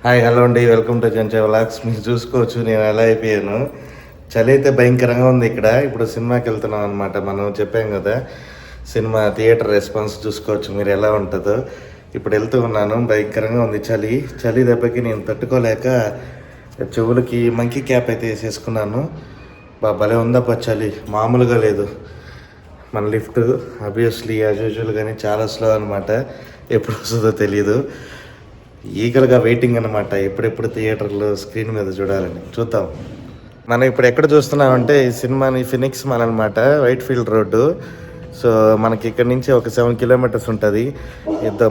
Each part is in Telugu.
హాయ్ హలో అండి, వెల్కమ్ టు జంచే వ్లాగ్స్. మీరు చూసుకోవచ్చు నేను ఎలా అయిపోయాను. చలి అయితే భయంకరంగా ఉంది ఇక్కడ. ఇప్పుడు సినిమాకి వెళ్తున్నాం అనమాట. మనం చెప్పాం కదా, సినిమా థియేటర్ రెస్పాన్స్ చూసుకోవచ్చు మీరు ఎలా ఉంటుందో. ఇప్పుడు వెళ్తూ ఉన్నాను, భయంకరంగా ఉంది చలి. చలి దెబ్బకి నేను తట్టుకోలేక చెవులకి మంకీ క్యాప్ అయితే వేసేసుకున్నాను. భలే ఉందప్ప చలి, మామూలుగా లేదు. మన లిఫ్ట్ ఆబ్వియస్లీ యాజ్ యూజువల్ కానీ చాలా స్లో అనమాట. ఎప్పుడు వస్తుందో తెలియదు. ఈగలుగా వెయిటింగ్ అనమాట, ఎప్పుడెప్పుడు థియేటర్లో స్క్రీన్ మీద చూడాలని. చూద్దాం. మనం ఇప్పుడు ఎక్కడ చూస్తున్నామంటే ఈ సినిమాని ఫినిక్స్ మాల్ అనమాట, వైట్ ఫీల్డ్ రోడ్డు. సో మనకి ఇక్కడ నుంచి ఒక 7 కిలోమీటర్స్ ఉంటుంది.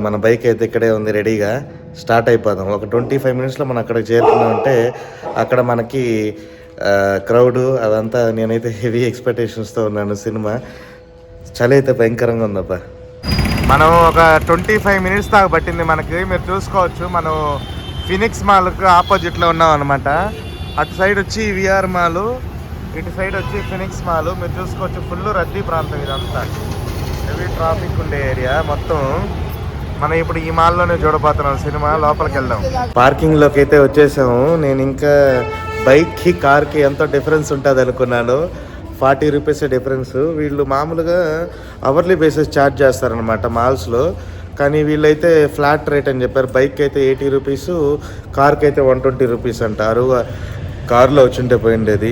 మన బైక్ అయితే ఇక్కడే ఉంది, రెడీగా స్టార్ట్ అయిపోదాం. ఒక 25 మినిట్స్లో మనం అక్కడికి చేరుకున్నామంటే అక్కడ మనకి క్రౌడ్ అదంతా. నేనైతే హెవీ ఎక్స్పెక్టేషన్స్తో ఉన్నాను. సినిమా చలి అయితే భయంకరంగా ఉందబ్బా. మనం ఒక 25 మినిట్స్ దాకా పట్టింది మనకి. మీరు చూసుకోవచ్చు, మనం ఫినిక్స్ మాల్కి ఆపోజిట్లో ఉన్నాం అనమాట. అటు సైడ్ వచ్చి విఆర్ మాల్, ఇటు సైడ్ వచ్చి ఫినిక్స్ మాల్. మీరు చూసుకోవచ్చు, ఫుల్ రద్దీ ప్రాంతం ఇదంతా, హెవీ ట్రాఫిక్ ఉండే ఏరియా మొత్తం. మనం ఇప్పుడు ఈ మాల్లోనే చూడబోతున్నాం సినిమా. లోపలికి వెళ్దాం. పార్కింగ్లోకి అయితే వచ్చేసాము. నేను ఇంకా బైక్కి కార్కి ఎంతో డిఫరెన్స్ ఉంటుంది అనుకున్నాను. 40 రూపీస్ డిఫరెన్స్. వీళ్ళు మామూలుగా అవర్లీ బేసిస్ ఛార్జ్ చేస్తారనమాట మాల్స్లో, కానీ వీళ్ళైతే ఫ్లాట్ రేట్ అని చెప్పారు. బైక్ అయితే 80 రూపీస్, కార్కి అయితే 120 రూపీస్ అంటారు. కారులో వచ్చింటే పోయిండేది.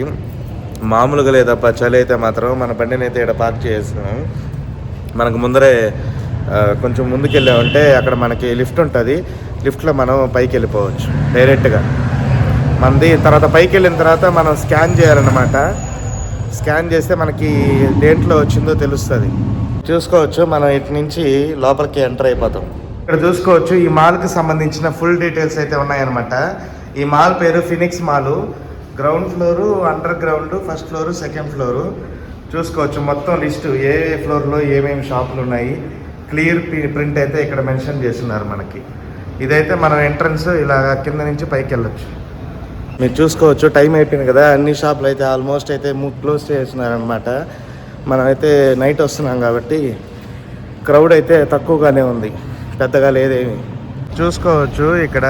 మామూలుగా లేదప్ప చలి అయితే మాత్రం. మన బండిని అయితే ఇక్కడ పార్క్ చేసాము. మనకు ముందరే కొంచెం ముందుకు వెళ్ళామంటే అక్కడ మనకి లిఫ్ట్ ఉంటుంది. లిఫ్ట్లో మనం పైకి వెళ్ళిపోవచ్చు డైరెక్ట్గా మనది. తర్వాత పైకి వెళ్ళిన తర్వాత మనం స్కాన్ చేయాలన్నమాట. స్కాన్ చేస్తే మనకి దేంట్లో వచ్చిందో తెలుస్తుంది. చూసుకోవచ్చు, మనం ఇటు నుంచి లోపలికి ఎంటర్ అయిపోతాం. ఇక్కడ చూసుకోవచ్చు, ఈ మాల్కి సంబంధించిన ఫుల్ డీటెయిల్స్ అయితే ఉన్నాయన్నమాట. ఈ మాల్ పేరు Phoenix mall. Ground floor, under ground, first floor, second floor. చూసుకోవచ్చు మొత్తం లిస్టు, ఏ ఫ్లోర్లో ఏమేమి షాపులు ఉన్నాయి. క్లియర్ ప్రింట్ అయితే ఇక్కడ మెన్షన్ చేస్తున్నారు మనకి. ఇదైతే మన ఎంట్రన్స్. ఇలా కింద నుంచి పైకి వెళ్ళొచ్చు. మీరు చూసుకోవచ్చు, టైం అయిపోయింది కదా. అన్ని షాపులు అయితే ఆల్మోస్ట్ అయితే క్లోజ్ చేస్తున్నారనమాట. మనమైతే నైట్ వస్తున్నాం కాబట్టి క్రౌడ్ అయితే తక్కువగానే ఉంది, పెద్దగా లేదేమి. చూసుకోవచ్చు ఇక్కడ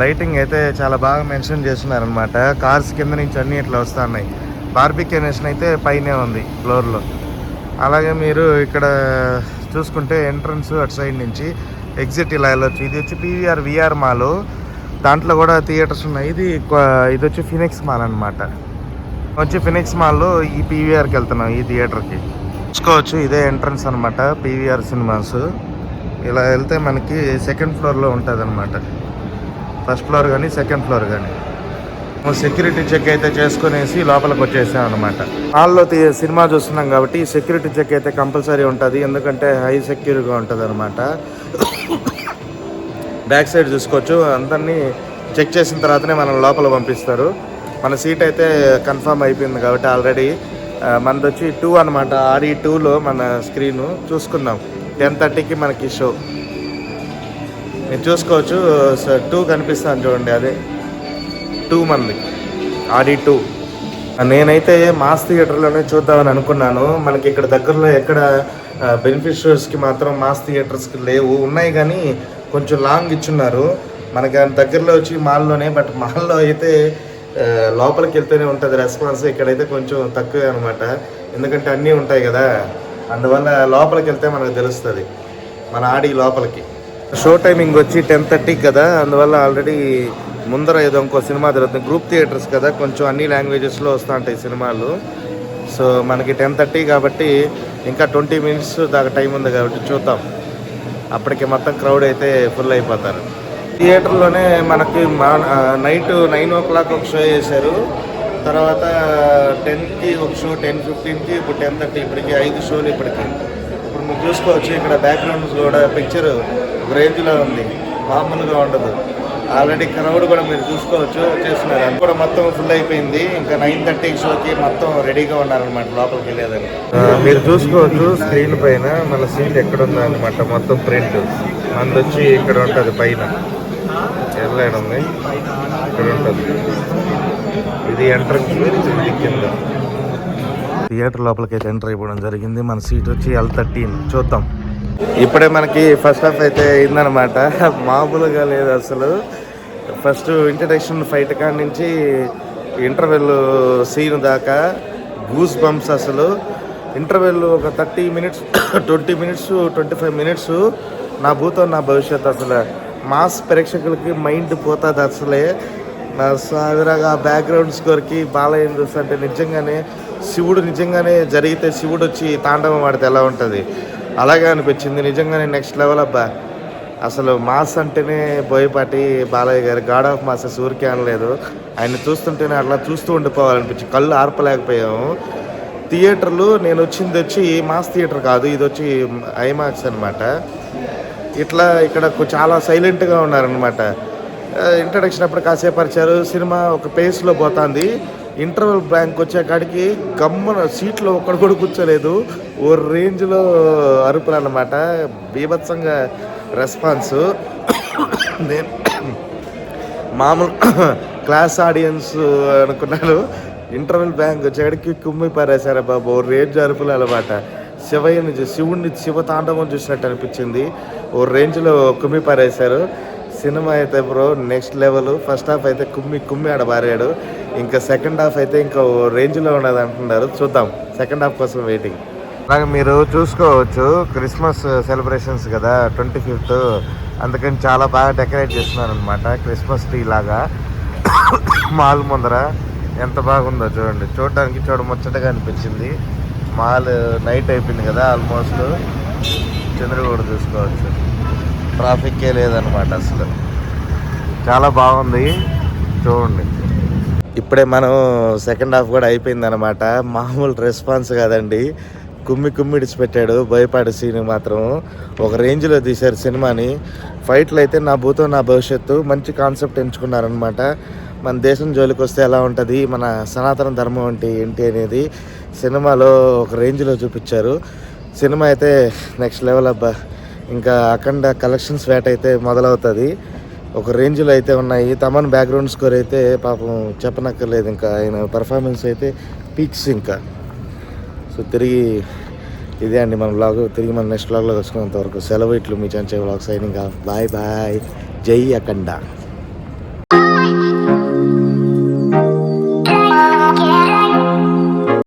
లైటింగ్ అయితే చాలా బాగా మెన్షన్ చేస్తున్నారనమాట. కార్స్ కింద నుంచి అన్నీ ఇట్లా వస్తున్నాయి. బార్బిక్యూ నేషన్ అయితే పైనే ఉంది ఫ్లోర్లో. అలాగే మీరు ఇక్కడ చూసుకుంటే ఎంట్రన్స్ అటు సైడ్ నుంచి ఎగ్జిట్ ఇలా వెళ్ళొచ్చు. ఇది వచ్చి పీవీఆర్ విఆర్ మాల్. దాంట్లో కూడా థియేటర్స్ ఉన్నాయి. ఇది వచ్చి ఫినిక్స్ మాల్ అనమాట. వచ్చి ఫినిక్స్ మాల్లో ఈ పీవీఆర్కి వెళ్తున్నాం, ఈ థియేటర్కి. చూసుకోవచ్చు, ఇదే ఎంట్రన్స్ అనమాట, పీవీఆర్ సినిమాస్. ఇలా వెళ్తే మనకి సెకండ్ ఫ్లోర్లో ఉంటుంది అనమాట. ఫస్ట్ ఫ్లోర్ కానీ సెకండ్ ఫ్లోర్ కానీ. సెక్యూరిటీ చెక్ అయితే చేసుకునేసి లోపలికి వచ్చేసాం అనమాట. మాల్లో సినిమా చూస్తున్నాం కాబట్టి సెక్యూరిటీ చెక్ అయితే కంపల్సరీ ఉంటుంది, ఎందుకంటే హై సెక్యూర్గా ఉంటుంది అనమాట. బ్యాక్ సైడ్ చూసుకోవచ్చు, అందరినీ చెక్ చేసిన తర్వాతనే మనం లోపల పంపిస్తారు. మన సీట్ అయితే కన్ఫర్మ్ అయిపోయింది కాబట్టి ఆల్రెడీ. మనది వచ్చి 2 అనమాట. ఆడి 2లో మన స్క్రీను చూసుకుందాం. 10:30కి మనకి షో. మీరు చూసుకోవచ్చు, 2 కనిపిస్తాను చూడండి, అదే 2 మంది ఆడి 2. నేనైతే మాస్ థియేటర్లోనే చూద్దామని అనుకున్నాను. మనకి ఇక్కడ దగ్గరలో ఎక్కడ బెనిఫిషియర్స్కి మాత్రం మాస్ థియేటర్స్కి లేవు, ఉన్నాయి కానీ కొంచెం లాంగ్ ఇచ్చున్నారు. మనకి దగ్గరలో వచ్చి మాల్లోనే. బట్ మాల్లో అయితే లోపలికి వెళ్తేనే ఉంటుంది రెస్పాన్స్. ఇక్కడైతే కొంచెం తక్కువే అనమాట, ఎందుకంటే అన్నీ ఉంటాయి కదా. అందువల్ల లోపలికి వెళ్తే మనకు తెలుస్తుంది మన ఆడి లోపలికి. షో టైమింగ్ వచ్చి 10:30 కదా, అందువల్ల ఆల్రెడీ ముందర ఏదో ఇంకో సినిమా జరుగుతుంది. గ్రూప్ థియేటర్స్ కదా, కొంచెం అన్ని లాంగ్వేజెస్లో వస్తూ ఉంటాయి సినిమాలు. సో మనకి 10:30 కాబట్టి ఇంకా 20 మినిట్స్ దాకా టైం ఉంది కాబట్టి చూద్దాం. అప్పటికి మొత్తం క్రౌడ్ అయితే ఫుల్ అయిపోతారు. థియేటర్లోనే మనకి నైట్ 9 o'clock ఒక షో చేశారు. తర్వాత 10కి ఒక షో, 10:15కి, ఇప్పుడు 10:30. ఇప్పటికి 5 షోలు ఇప్పటికి. ఇప్పుడు మీరు చూసుకోవచ్చు, ఇక్కడ బ్యాక్గ్రౌండ్స్ కూడా పిక్చర్ ఒక రేంజ్లో ఉంది, మామూలుగా ఉండదు. ఆల్రెడీ క్రౌడ్ కూడా మీరు చూసుకోవచ్చు వచ్చేస్తున్నారు. అది కూడా మొత్తం ఫుల్ అయిపోయింది. ఇంకా 9:30 షోకి మొత్తం రెడీగా ఉన్నారనమాట లోపలికి వెళ్ళేదని. మీరు చూసుకోవచ్చు స్క్రీన్ పైన మన సీట్ ఎక్కడ ఉందన్నమాట. మొత్తం ప్రింట్ మనది వచ్చి ఇక్కడ ఉంటుంది, పైన ఎర్లైన్ ఉంది, ఇక్కడ ఉంటుంది. ఇది ఎంట్రన్స్, ఇది కింద. థియేటర్ లోపలికి అయితే ఎంటర్ అయిపోవడం జరిగింది. మన సీట్ వచ్చి L13. చూద్దాం. ఇప్పుడే మనకి ఫస్ట్ హాఫ్ అయితే అయిందనమాట. మామూలుగా లేదు అసలు. ఫస్ట్ ఇంట్రడక్షన్ ఫైట్ కాడి నుంచి ఇంటర్వెల్ సీన్ దాకా గూస్ బంప్స్ అసలు. ఇంటర్వెల్ ఒక 30 మినిట్స్ 20 మినిట్స్ 25 మినిట్స్ నా భూతం నా భవిష్యత్ అసలు మాస్ ప్రేక్షకులకి మైండ్ పోతుంది అసలే. నా సాగరగా బ్యాక్గ్రౌండ్ స్కోర్కి బాలయ్య చూస్తుంటే నిజంగానే శివుడు నిజంగానే జరిగితే శివుడు వచ్చి తాండవం ఆడితే ఎలా ఉంటుంది అలాగే అనిపించింది. నిజంగానే నెక్స్ట్ లెవెల్ అబ్బా. అసలు మాస్ అంటేనే బోయపాటి బాలయ్య గారు గాడ్ ఆఫ్ మాస్ ఊరికే అనలేదు. ఆయన చూస్తుంటేనే అట్లా చూస్తూ ఉండిపోవాలనిపించి కళ్ళు ఆర్పలేకపోయాము. థియేటర్లు నేను వచ్చి మాస్ థియేటర్ కాదు, ఇది వచ్చి ఐమాక్స్ అనమాట. ఇట్లా ఇక్కడ చాలా సైలెంట్గా ఉన్నారనమాట. ఇంట్రడక్షన్ అప్పుడు కాసేపు పరిచారు, సినిమా ఒక పేస్లో పోతుంది. ఇంటర్వెల్ బ్యాంక్ వచ్చే కాడికి గమ్మున సీట్లో ఒక్కడు కూడా కూర్చోలేదు. ఓ రేంజ్లో అరుపులు అన్నమాట, బీభత్సంగా రెస్పాన్స్. నేను మామూలు క్లాస్ ఆడియన్స్ అనుకున్నాను. ఇంటర్వెల్ బ్యాంక్ వచ్చేకాడికి కుమ్మి పారేశారా బాబు, ఓ రేంజ్ అరుపులు అనమాట. శివుడిని శివ తాండవం చూసినట్టు అనిపించింది. ఓ రేంజ్లో కుమ్మి పారేశారు. సినిమా అయితే bro next level. First half అయితే కుమ్మి ఆడబారాడు. ఇంకా సెకండ్ హాఫ్ అయితే ఇంకా ఓ రేంజ్లో ఉన్నది అంటున్నారు. చూద్దాం, సెకండ్ హాఫ్ కోసం వెయిటింగ్. అలాగే మీరు చూసుకోవచ్చు క్రిస్మస్ సెలబ్రేషన్స్ కదా 25th, అందుకని చాలా బాగా డెకరేట్ చేస్తున్నారు అనమాట. క్రిస్మస్ ట్రీ లాగా మాల్ ముందర ఎంత బాగుందో చూడండి. చూడడానికి ముచ్చటగా అనిపించింది. మాల్ నైట్ అయిపోయింది కదా ఆల్మోస్ట్. చంద్రుడు కూడా చూసుకోవచ్చు, ట్రాఫిక్కే లేదనమాట అసలు. చాలా బాగుంది చూడండి. ఇప్పుడే మనం సెకండ్ హాఫ్ కూడా అయిపోయింది అనమాట. మామూలు రెస్పాన్స్ కాదండి, కుమ్మి ఇడిచిపెట్టాడు బోయపాటి సీన్ మాత్రం. ఒక రేంజ్లో తీశారు సినిమాని. ఫైట్లు అయితే నా భూతం నా భవిష్యత్తు మంచి కాన్సెప్ట్ ఎంచుకున్నారనమాట. మన దేశం జోలికి వస్తే ఎలా ఉంటుంది, మన సనాతన ధర్మం అంటే ఏంటి అనేది సినిమాలో ఒక రేంజ్లో చూపించారు. సినిమా అయితే నెక్స్ట్ లెవెల్ అబ్బా. ఇంకా అఖండ కలెక్షన్స్ వేట అయితే మొదలవుతుంది. ఒక రేంజ్లో అయితే ఉన్నాయి. తమన్ బ్యాక్గ్రౌండ్ స్కోర్ అయితే పాపం చెప్పనక్కర్లేదు. ఇంకా ఆయన పర్ఫార్మెన్స్ అయితే పీక్స్. ఇంకా సో తిరిగి ఇదే అండి మన వ్లాగ్. తిరిగి మన నెక్స్ట్ వ్లాగ్లో వచ్చుకున్నంత వరకు సెలవు. ఇట్లు మీ Chanche vlog signing off. Bye bye. జై అఖండ.